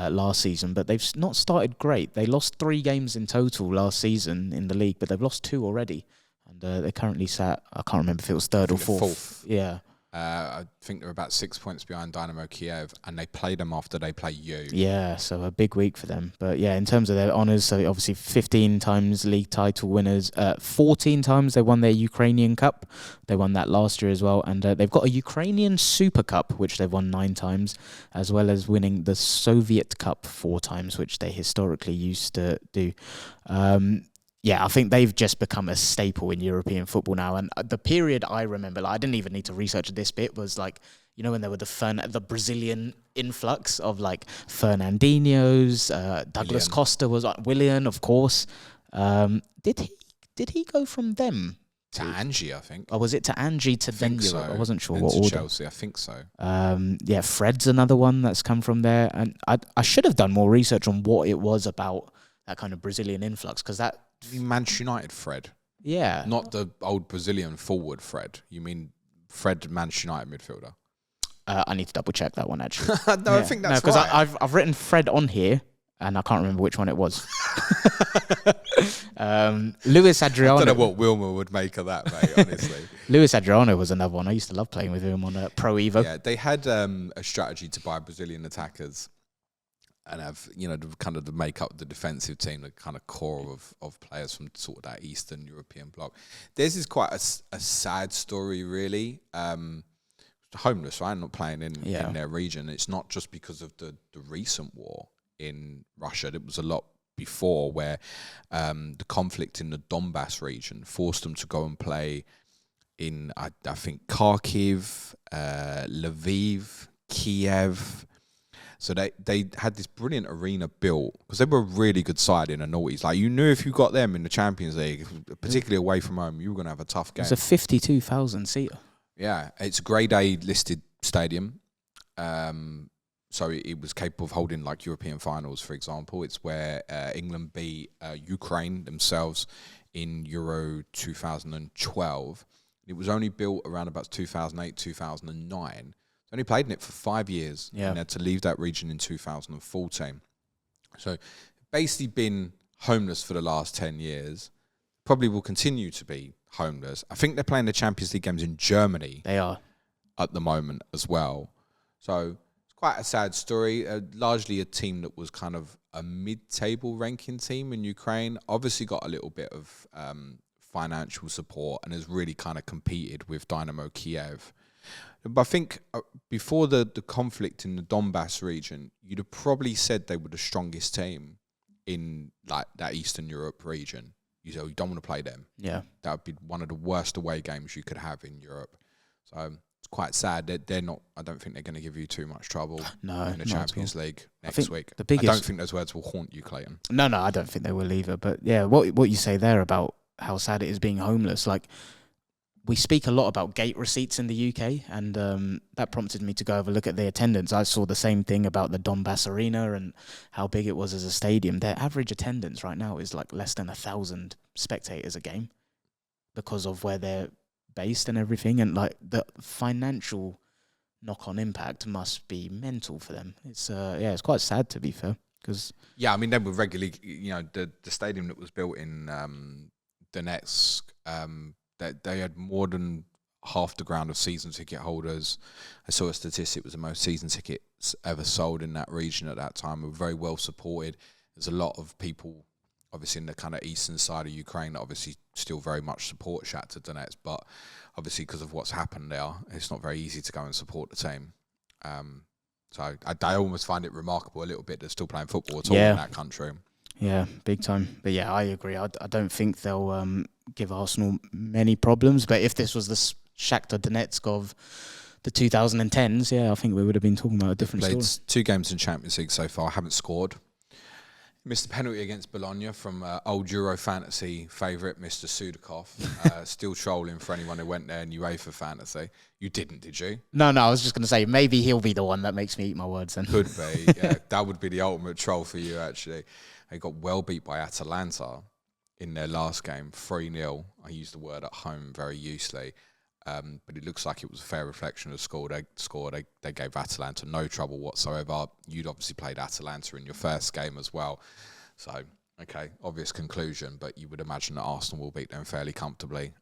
Last season, but they've not started great. They lost 3 games in total last season in the league, but they've lost 2 already, and they're currently sat, I can't remember if it was third or fourth. Yeah. I think they're about 6 points behind Dynamo Kiev, and they play them after they play you. Yeah, so a big week for them. But yeah, in terms of their honours, so obviously 15 times league title winners, 14 times they won their Ukrainian Cup. They won that last year as well, and they've got a Ukrainian Super Cup, which they've won 9 times, as well as winning the Soviet Cup 4 times, which they historically used to do. Yeah, I think they've just become a staple in European football now. And the period I remember, like, I didn't even need to research this bit, was like, you know, when there were the Brazilian influx of like Fernandinho's, Douglas Costa was like Willian, of course. Did he go from them To Angie, I think. Or was it to Angie to then Europe? So. I wasn't sure then what to order. Chelsea, I think so. Yeah, Fred's another one that's come from there. And I should have done more research on what it was about that kind of Brazilian influx, because that... You mean Manchester United Fred? Yeah. Not the old Brazilian forward Fred. You mean Fred, Manchester United midfielder? I need to double check that one, actually. I think that's because right. I've written Fred on here, and I can't remember which one it was. Luis Adriano. I don't know what Wilmer would make of that, mate, honestly. Luis Adriano was another one. I used to love playing with him on Pro Evo. Yeah, they had a strategy to buy Brazilian attackers and have, the make up the defensive team, the kind of core of players from sort of that Eastern European bloc. Theirs is quite a sad story, really. Homeless, right? Not playing in their region. It's not just because of the recent war in Russia. It was a lot before, where the conflict in the Donbass region forced them to go and play in, I think, Kharkiv, Lviv, Kiev. So they had this brilliant arena built because they were a really good side in the noughties. Like, you knew if you got them in the Champions League, particularly away from home, you were going to have a tough game. It's a 52,000 seater. Yeah, it's a Grade A listed stadium. So it was capable of holding like European finals, for example. It's where England beat Ukraine themselves in Euro 2012. It was only built around about 2008, 2009. Only played in it for 5 years, and had to leave that region in 2014. So basically been homeless for the last 10 years. Probably will continue to be homeless. I think they're playing the Champions League games in Germany. They are. At the moment as well. So it's quite a sad story. Largely a team that was kind of a mid-table ranking team in Ukraine. Obviously got a little bit of financial support and has really kind of competed with Dynamo Kiev. But I think before the conflict in the Donbass region, you'd have probably said they were the strongest team in like that Eastern Europe region. You don't want to play them. Yeah. That would be one of the worst away games you could have in Europe. So it's quite sad that they're not. I don't think they're going to give you too much trouble in the Champions League next week. I don't think those words will haunt you, Clayton. No, I don't think they will either. But yeah, what you say there about how sad it is being homeless, like, we speak a lot about gate receipts in the UK, and that prompted me to go have a look at the attendance. I saw the same thing about the Donbass Arena and how big it was as a stadium. Their average attendance right now is like less than 1,000 spectators a game because of where they're based and everything. And like the financial knock-on impact must be mental for them. It's it's quite sad, to be fair. I mean, they were regularly, the stadium that was built in Donetsk. They had more than half the ground of season ticket holders. I saw a statistic, it was the most season tickets ever sold in that region at that time. We were very well supported. There's a lot of people, obviously, in the kind of eastern side of Ukraine that obviously still very much support Shakhtar Donetsk, but obviously because of what's happened there, it's not very easy to go and support the team. So I almost find it remarkable a little bit they're still playing football at all in that country. Yeah, big time. But yeah, I agree. I don't think they'll give Arsenal many problems. But if this was the Shakhtar Donetsk of the 2010s, I think we would have been talking about a different story. Played 2 games in Champions League so far. Haven't scored. Missed a penalty against Bologna from old Euro fantasy favourite Mr. Sudakov. Still trolling for anyone who went there in UEFA fantasy. You didn't, did you? No, I was just going to say, maybe he'll be the one that makes me eat my words then. Could be. Yeah, that would be the ultimate troll for you, actually. They got well beat by Atalanta in their last game, 3-0. I use the word at home very loosely. But it looks like it was a fair reflection of the score. They gave Atalanta no trouble whatsoever. You'd obviously played Atalanta in your first game as well. So, okay, obvious conclusion, but you would imagine that Arsenal will beat them fairly comfortably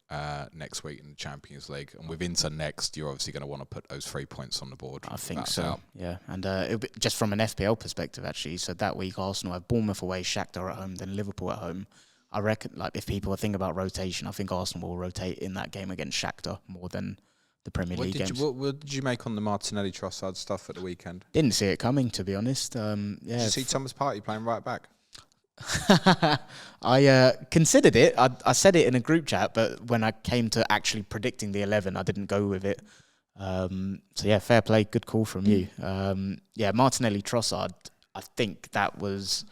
next week in the Champions League. And with Inter next, you're obviously going to want to put those 3 points on the board. I think so, yeah. And it'll be just from an FPL perspective, actually. So that week, Arsenal have Bournemouth away, Shakhtar at home, then Liverpool at home. I reckon, like, if people are thinking about rotation, I think Arsenal will rotate in that game against Shakhtar more than the Premier League games. What did you make on the Martinelli Trossard stuff at the weekend? Didn't see it coming, to be honest. Did you see Thomas Partey playing right back? I considered it. I said it in a group chat, but when I came to actually predicting the 11, I didn't go with it. Fair play. Good call from you. Martinelli Trossard, I think that was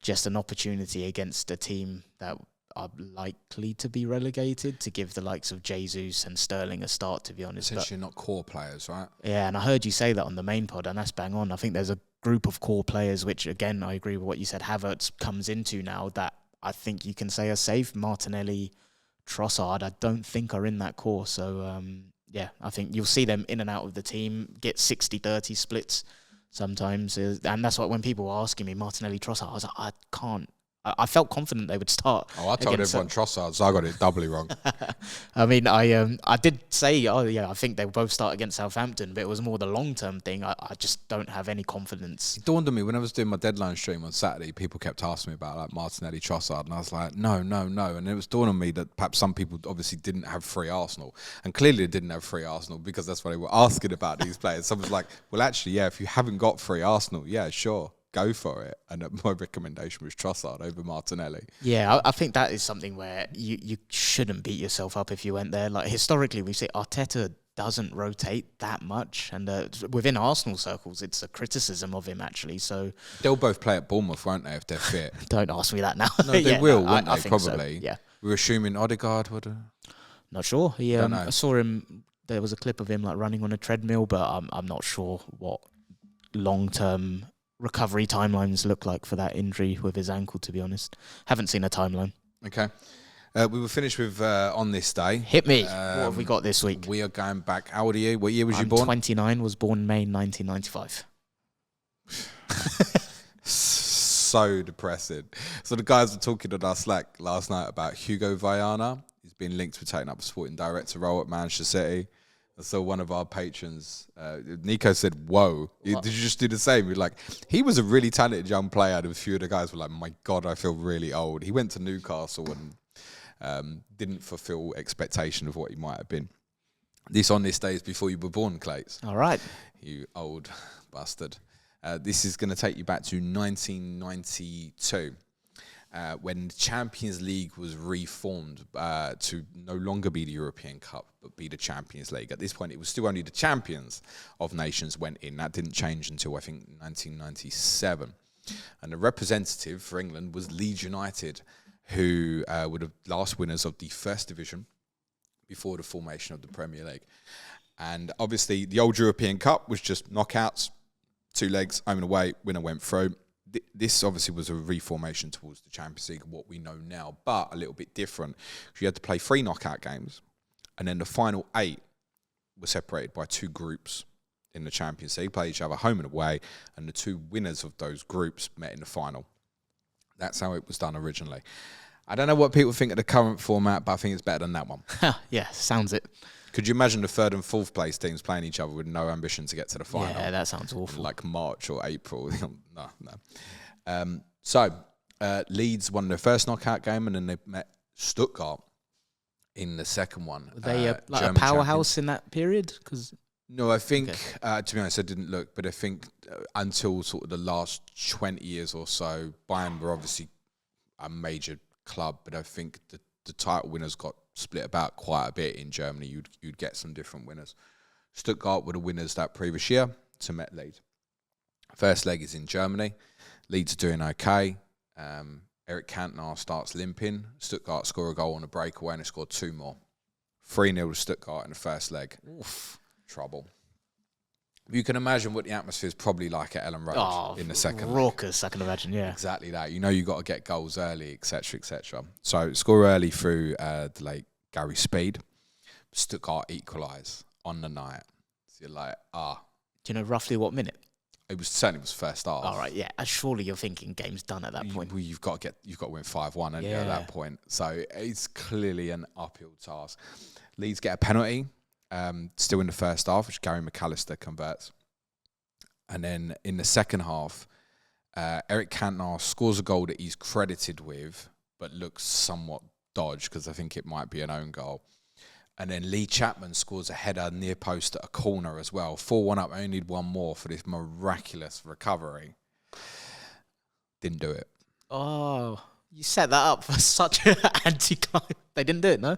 just an opportunity against a team that are likely to be relegated, to give the likes of Jesus and Sterling a start, to be honest. Essentially not core players, right? Yeah, and I heard you say that on the main pod, and that's bang on. I think there's a group of core players, which, again, I agree with what you said, Havertz comes into now, that I think you can say are safe. Martinelli, Trossard, I don't think are in that core. So, yeah, I think you'll see them in and out of the team, get 60-30 splits sometimes. And that's what, when people were asking me, Martinelli, Trossard, I was like, I can't. I felt confident they would start. Oh, I told everyone Trossard, so I got it doubly wrong. I mean, I did say, I think they'll both start against Southampton, but it was more the long-term thing. I just don't have any confidence. It dawned on me when I was doing my deadline stream on Saturday, people kept asking me about like Martinelli, Trossard, and I was like, no. And it was dawned on me that perhaps some people obviously didn't have free Arsenal, and clearly they didn't have free Arsenal because that's what they were asking about these players. Someone's like, well, actually, yeah, if you haven't got free Arsenal, yeah, sure, go for it. And my recommendation was Trossard over Martinelli. Yeah, I think that is something where you shouldn't beat yourself up if you went there. Like, historically, we say Arteta doesn't rotate that much, and within Arsenal circles, it's a criticism of him, actually. So they'll both play at Bournemouth, won't they, if they're fit? Don't ask me that now. No, they will, won't I they? think Probably. So, yeah. We're assuming Odegaard would. Not sure. I saw him. There was a clip of him like running on a treadmill, but I'm not sure what long-term recovery timelines look like for that injury with his ankle, to be honest. Haven't seen a timeline. Okay. We will finish with On This Day. Hit me. What have we got this week? We are going back. How old are you? What year was you I'm born? 29, was born May 1995. So depressing. So the guys were talking on our Slack last night about Hugo Viana. He's been linked with taking up a sporting director role at Manchester City. So one of our patrons, Nico, said, whoa, did you just do the same? We're like, he was a really talented young player, and a few of the guys were like, my God, I feel really old. He went to Newcastle and didn't fulfill expectation of what he might have been. This On This Day is before you were born, Clates. All right. You old bastard. This is going to take you back to 1992. When the Champions League was reformed to no longer be the European Cup, but be the Champions League. At this point, it was still only the champions of nations went in. That didn't change until, I think, 1997. And the representative for England was Leeds United, who were the last winners of the First Division before the formation of the Premier League. And obviously, the old European Cup was just knockouts, 2 legs, home and away, winner went through. This obviously was a reformation towards the Champions League, what we know now, but a little bit different. You had to play 3 knockout games, and then the final 8 were separated by 2 groups in the Champions League, play each other home and away, and the 2 winners of those groups met in the final. That's how it was done originally. I don't know what people think of the current format, but I think it's better than that one. Yeah, sounds it. Could you imagine the 3rd and 4th place teams playing each other with no ambition to get to the final? Yeah, that sounds awful. Like March or April. No. So Leeds won their first knockout game, and then they met Stuttgart in the second one. Were they like a German powerhouse champions. in that period? No, I think, to be honest, I didn't look, but I think until sort of the last 20 years or so, Bayern were obviously a major club, but I think the title winners got split about quite a bit in Germany. You'd get some different winners. Stuttgart were the winners that previous year to met Leeds. First leg is in Germany. Leeds are doing okay. Eric Cantona starts limping. Stuttgart score a goal on a breakaway, and they scored 2 more. 3-0 to Stuttgart in the first leg. Oof. Trouble. You can imagine what the atmosphere is probably like at Ellen Road in the second raucous, leg. I can imagine, yeah. Exactly that. You know you got to get goals early, etc., etc. So score early through the late Gary Speed. Stuttgart equalise on the night. So you're like, Do you know roughly what minute? It was first half. All right, yeah. Surely you're thinking game's done at that point. Well, you've got to win 5-1 at that point. So it's clearly an uphill task. Leeds get a penalty. Still in the first half, which Gary McAllister converts. And then in the second half, Eric Cantona scores a goal that he's credited with, but looks somewhat dodged because I think it might be an own goal. And then Lee Chapman scores a header near post at a corner as well. 4-1 up, only need 1 more for this miraculous recovery. Didn't do it. Oh, you set that up for such an anti-climb. They didn't do it, no?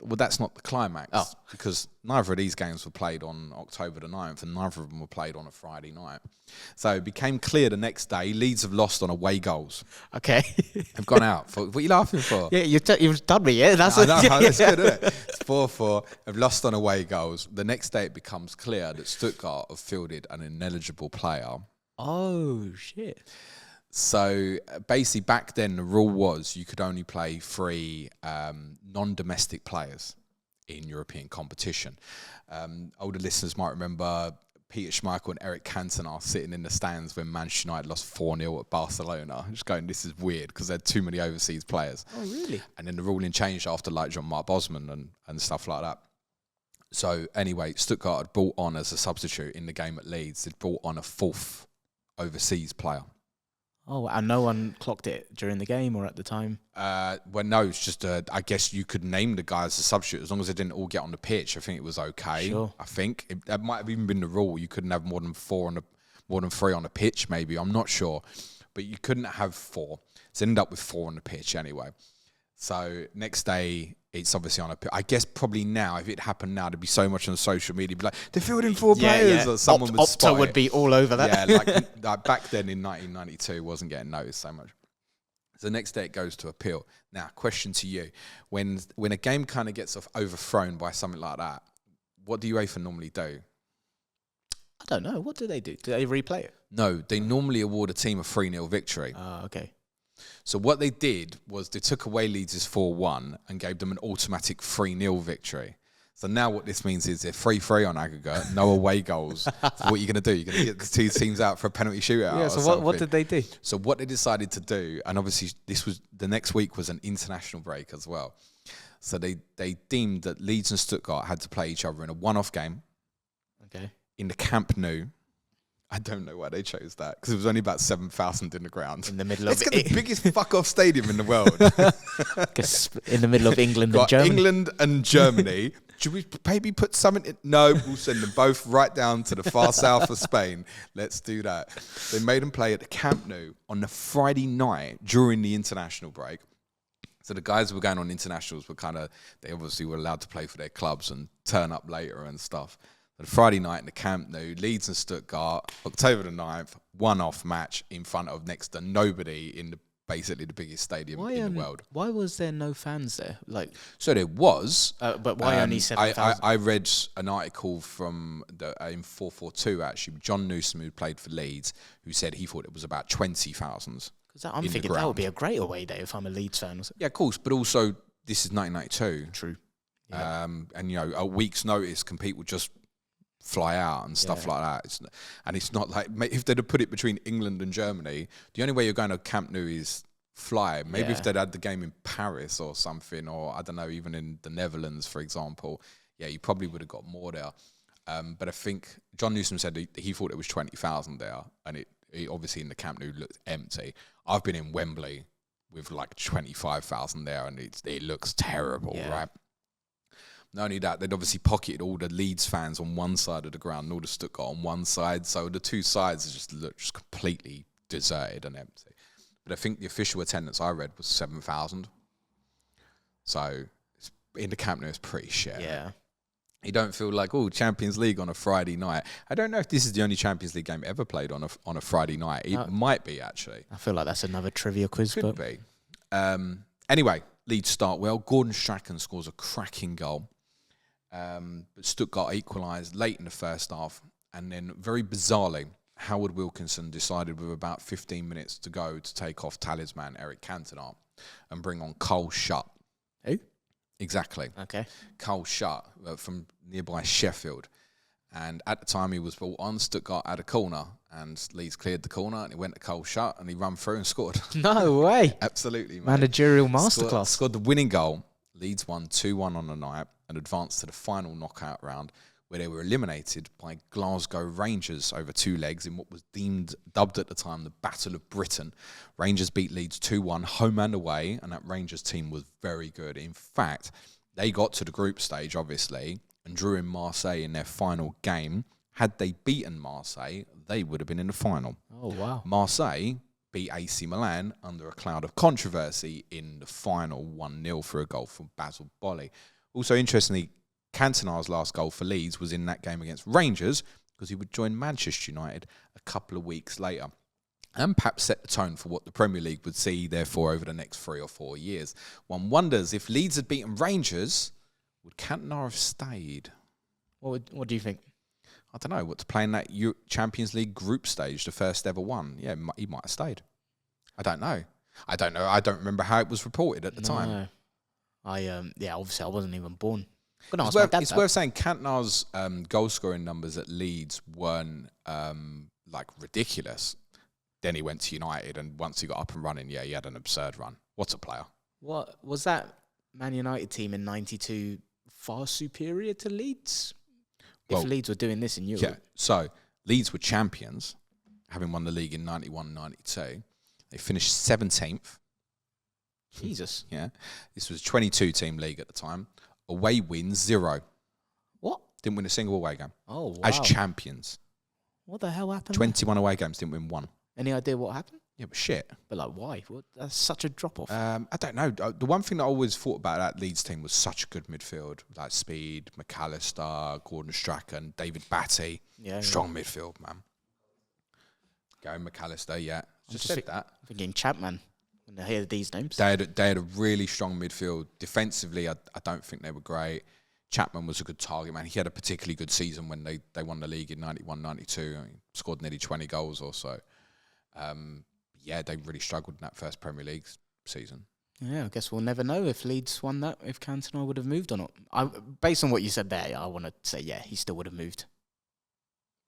Well, that's not the climax because neither of these games were played on October the 9th and neither of them were played on a Friday night. So it became clear the next day Leeds have lost on away goals. Okay. Have gone out. What are you laughing for? Yeah, you've done me, yeah? That's that's good, isn't it? It's 4-4. Have lost on away goals. The next day it becomes clear that Stuttgart have fielded an ineligible player. Oh, shit. So basically back then the rule was you could only play 3 non-domestic players in European competition. Older listeners might remember Peter Schmeichel and Eric Cantona sitting in the stands when Manchester United lost 4-0 at Barcelona. Just going, this is weird because they had too many overseas players. Oh, really? And then the ruling changed after like Jean-Marc Bosman and stuff like that. So anyway, Stuttgart had brought on as a substitute in the game at Leeds. They'd brought on a 4th overseas player. Oh, and no one clocked it during the game or at the time? Well, no, it's just, I guess you could name the guy as a substitute as long as they didn't all get on the pitch. I think it was okay. Sure. I think that might have even been the rule. You couldn't have more than 3 on the pitch, maybe. I'm not sure. But you couldn't have 4. So ended up with 4 on the pitch anyway. So next day, it's obviously on I guess probably now, if it happened now, there'd be so much on social media, be like, they're fielding 4 players, or someone would spot Opta would be all over that. Yeah, like back then in 1992, wasn't getting noticed so much. So the next day it goes to appeal. Now, question to you: when a game kind of gets overthrown by something like that, what do UEFA normally do? I don't know. What do? Do they replay it? No, they normally award a team a 3-0 victory. Okay. So what they did was they took away Leeds' 4-1 and gave them an automatic 3-0 victory. So now what this means is they're 3-3 on aggregate, no away goals. So what are you going to do? You're going to get the 2 teams out for a penalty shootout. Yeah, so what did they do? So what they decided to do, and obviously the next week was an international break as well. So they deemed that Leeds and Stuttgart had to play each other in a one-off game. Okay. In the Camp Nou. I don't know why they chose that because it was only about 7,000 in the ground. In the middle of it's got the biggest fuck-off stadium in the world. In the middle of England and Germany. England and Germany. Should we maybe put some in? No, we'll send them both right down to the far south of Spain. Let's do that. They made them play at the Camp Nou on the Friday night during the international break. So the guys who were going on internationals were they obviously were allowed to play for their clubs and turn up later and stuff. The Friday night in the Camp Nou, Leeds and Stuttgart, October the 9th, one-off match in front of next to nobody in basically the biggest stadium in the world. Why was there no fans there? So there was. But why only 7,000? I read an article from in 442, actually, John Newsom, who played for Leeds, who said he thought it was about 20,000. I'm thinking that would be a great away day if I'm a Leeds fan. Yeah, of course, but also this is 1992. True. Yeah. And, a week's notice can people just fly out and stuff like that. It's not like, if they'd have put it between England and Germany, the only way you're going to Camp Nou is fly. Maybe if they'd had the game in Paris or something, or I don't know, even in the Netherlands, for example, you probably would have got more there. But I think John Newsom said he thought it was 20,000 there, and it obviously in the Camp Nou looked empty. I've been in Wembley with like 25,000 there, and it looks terrible, right? Not only that, they'd obviously pocketed all the Leeds fans on one side of the ground and all the Stuttgart on one side. So the 2 sides just looked completely deserted and empty. But I think the official attendance I read was 7,000. So in the Camp Nou, it's pretty shit. Yeah. You don't feel like, Champions League on a Friday night. I don't know if this is the only Champions League game ever played on a Friday night. It might be, actually. I feel like that's another trivia quiz. Could be. Anyway, Leeds start well. Gordon Strachan scores a cracking goal. But Stuttgart equalised late in the first half, and then very bizarrely, Howard Wilkinson decided with about 15 minutes to go to take off talisman Eric Cantona and bring on Cole Shutt. Who? Exactly. Okay. Cole Shutt from nearby Sheffield. And at the time he was brought on, Stuttgart had a corner, and Leeds cleared the corner, and he went to Cole Shutt, and he ran through and scored. No way. Absolutely, mate. Managerial masterclass. Scored the winning goal. Leeds won 2-1 on the night and advanced to the final knockout round, where they were eliminated by Glasgow Rangers over 2 legs in what was dubbed at the time the Battle of Britain. Rangers beat Leeds 2-1 home and away, and that Rangers team was very good. In fact, they got to the group stage, obviously, and drew in Marseille in their final game. Had they beaten Marseille, they would have been in the final. Oh, wow. Marseille beat AC Milan under a cloud of controversy in the final 1-0 for a goal from Basil Boli. Also, interestingly, Cantona's last goal for Leeds was in that game against Rangers because he would join Manchester United a couple of weeks later. And perhaps set the tone for what the Premier League would see, therefore, over the next 3 or 4 years. One wonders, if Leeds had beaten Rangers, would Cantona have stayed? What do you think? I don't know. What, to play in that Champions League group stage, the first ever one? Yeah, he might have stayed. I don't know. I don't remember how it was reported at the time. Obviously I wasn't even born. It's worth saying Cantona's goal scoring numbers at Leeds weren't ridiculous. Then he went to United, and once he got up and running, he had an absurd run. What a player. What was that Man United team in 92 far superior to Leeds? If Leeds were doing this in Europe. Yeah, so Leeds were champions, having won the league in 91-92. They finished 17th. Jesus. Yeah. This was a 22-team league at the time. Away wins, 0. What? Didn't win a single away game. Oh, wow. As champions. What the hell happened? 21 away games, didn't win 1. Any idea what happened? Yeah, but shit. But why? That's such a drop-off. I don't know. The one thing that I always thought about that Leeds team was such a good midfield. Like Speed, McAllister, Gordon Strachan, David Batty. Yeah. Strong midfield, man. Gary McAllister, yeah. Just said that. I'm thinking Chapman when I hear these names. They had a really strong midfield. Defensively, I don't think they were great. Chapman was a good target man. He had a particularly good season when they won the league in 91-92. He scored nearly 20 goals or so. They really struggled in that first Premier League season. Yeah, I guess we'll never know if Leeds won that, if Cantona would have moved or not. Based on what you said there, I want to say, he still would have moved.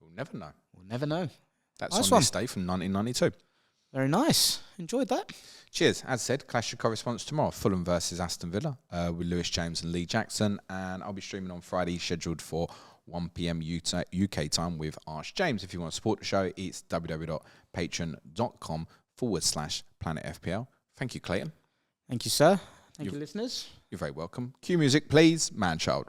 We'll never know. We'll never know. That's nice on this day from 1992. Very nice. Enjoyed that. Cheers. As said, Clash of Correspondents tomorrow. Fulham versus Aston Villa with Lewis James and Lee Jackson. And I'll be streaming on Friday, scheduled for 1 p.m. UK time with Arch James. If you want to support the show, it's www.patreon.com/Planet FPL. Thank you, Clayton. Thank you, sir. Thank you, listeners. You're very welcome. Cue music, please. Man Child.